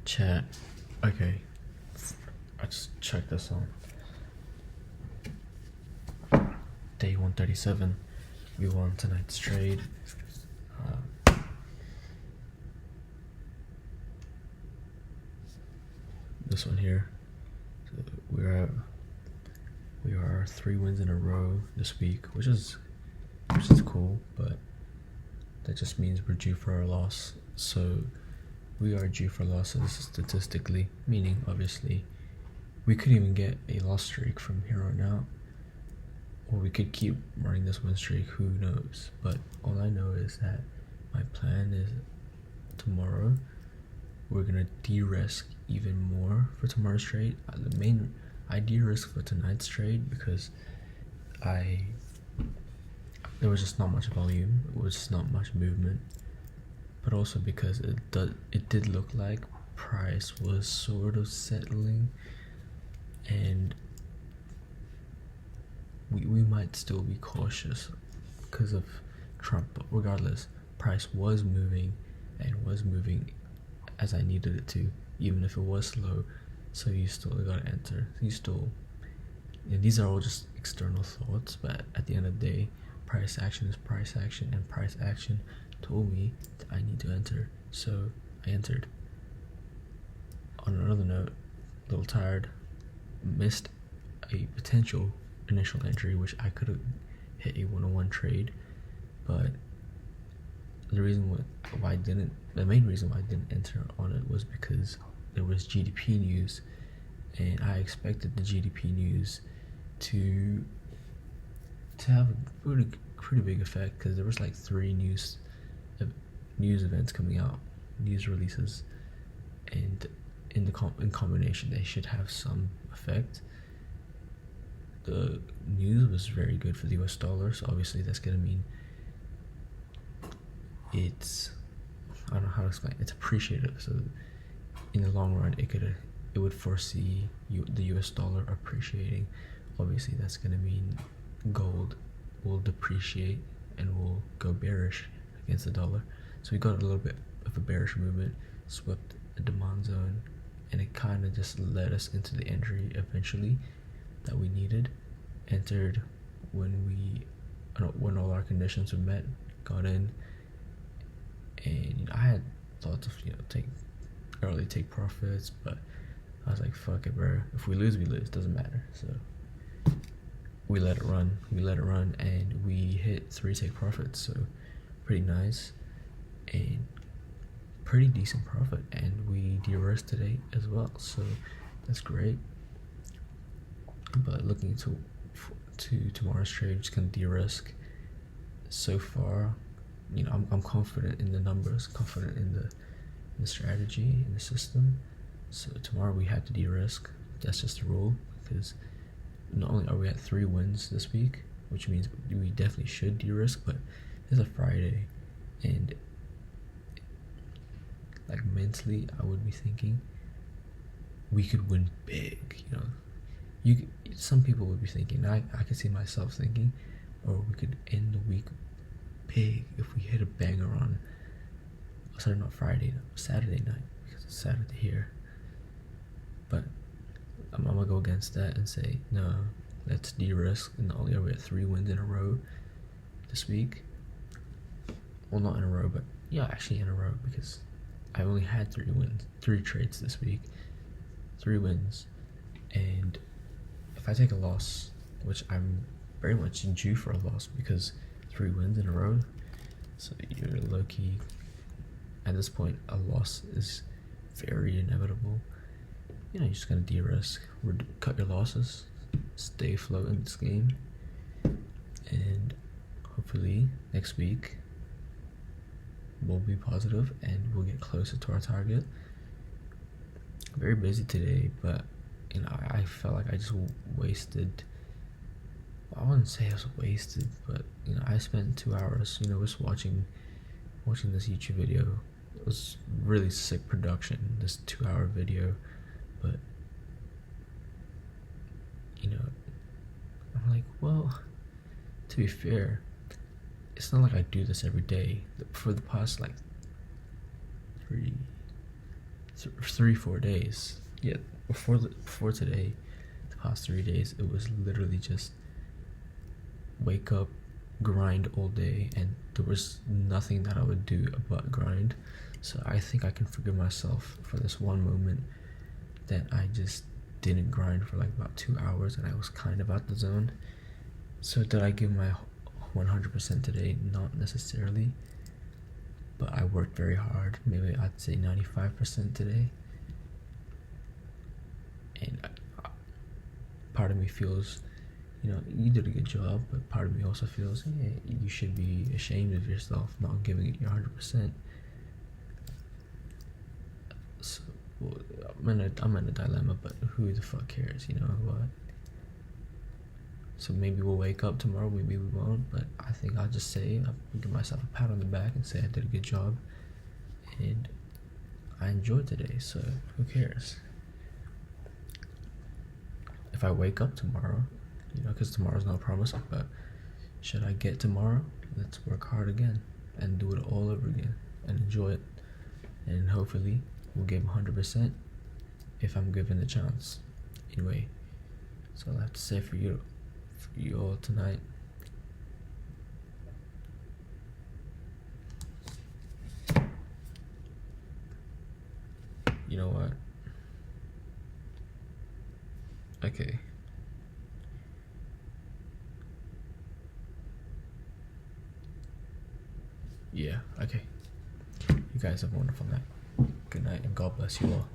Chat. Okay. I just checked this on. Day 137. We won tonight's trade. This one here. So we are 3 wins in a row this week, which is cool, but that just means we're due for a loss. So we are due for losses statistically, meaning obviously we could even get a loss streak from here on out, or we could keep running this win streak, who knows. But all I know is that my plan is tomorrow we're gonna de-risk even more for tomorrow's trade. I de-risk for tonight's trade because there was just not much volume, it was just not much movement, but also because it did look like price was sort of settling, and we might still be cautious because of Trump. But regardless, price was moving and was moving as I needed it to, even if it was slow. So you still gotta enter. These are all just external thoughts, but at the end of the day, price action is price action, and price action told me that I need to enter, so I entered. On another note, a little tired, missed a potential initial entry which I could have hit a 101 trade, but the main reason why I didn't enter on it was because there was GDP news, and I expected the GDP news to have a pretty big effect, because there was like 3 news events coming out, news releases, and in combination they should have some effect. The news was very good for the US dollar, so obviously that's gonna mean I don't know how to explain, it's appreciated. So in the long run it would foresee the US dollar appreciating. Obviously that's gonna mean gold will depreciate and will go bearish against the dollar. So we got a little bit of a bearish movement, swept a demand zone, and it kind of just led us into the entry eventually that we needed. Entered when all our conditions were met, got in, and I had thoughts of take profits, but I was like, fuck it, bro, if we lose, we lose, doesn't matter. So we let it run, and we hit 3 take profits, so pretty nice and pretty decent profit, and we de-risked today as well, so that's great. But looking to tomorrow's trade, just gonna de-risk. So far, I'm confident in the numbers, confident in the strategy, in the system. So tomorrow we have to de-risk. That's just the rule, because not only are we at 3 wins this week, which means we definitely should de-risk, but it's a Friday, and like mentally I would be thinking we could win big. Some people would be thinking, I could see myself thinking, or we could end the week big if we hit a banger on Saturday night, because it's Saturday here. But I'm gonna go against that and say, no, let's de-risk. And not only are we at 3 wins in a row this week, well, not in a row, but yeah, actually in a row, because I only had 3 trades this week, 3 wins. And if I take a loss, which I'm very much due for a loss, because 3 wins in a row, so you're low-key, at this point a loss is very inevitable. You're just gonna de-risk, cut your losses, stay afloat in this game, and hopefully next week we'll be positive and we'll get closer to our target. Very busy today, but I felt like I just wasted, I wouldn't say it was wasted, but I spent 2 hours just watching this YouTube video. It was really sick production, this 2-hour video, but I'm like, well, to be fair, it's not like I do this every day. For the past like 3-4 days. Yeah, before today, the past 3 days, it was literally just wake up, grind all day, and there was nothing that I would do but grind. So I think I can forgive myself for this one moment that I just didn't grind for like about 2 hours and I was kind of out the zone. So did I give my 100% today? Not necessarily, but I worked very hard. Maybe I'd say 95% today. And part of me feels, you did a good job, but part of me also feels, hey, you should be ashamed of yourself not giving it your 100%. So I'm in a dilemma, but who the fuck cares, you know what? So maybe we'll wake up tomorrow, maybe we won't, but I think I'll just say, I'll give myself a pat on the back and say I did a good job, and I enjoyed today, so who cares? If I wake up tomorrow, because tomorrow's no promise, but should I get tomorrow, let's work hard again, and do it all over again, and enjoy it, and hopefully we'll give 100% if I'm given the chance. Anyway, so I'll have to say for you all tonight. You know what? Okay. Yeah, okay. You guys have a wonderful night. Good night, and God bless you all.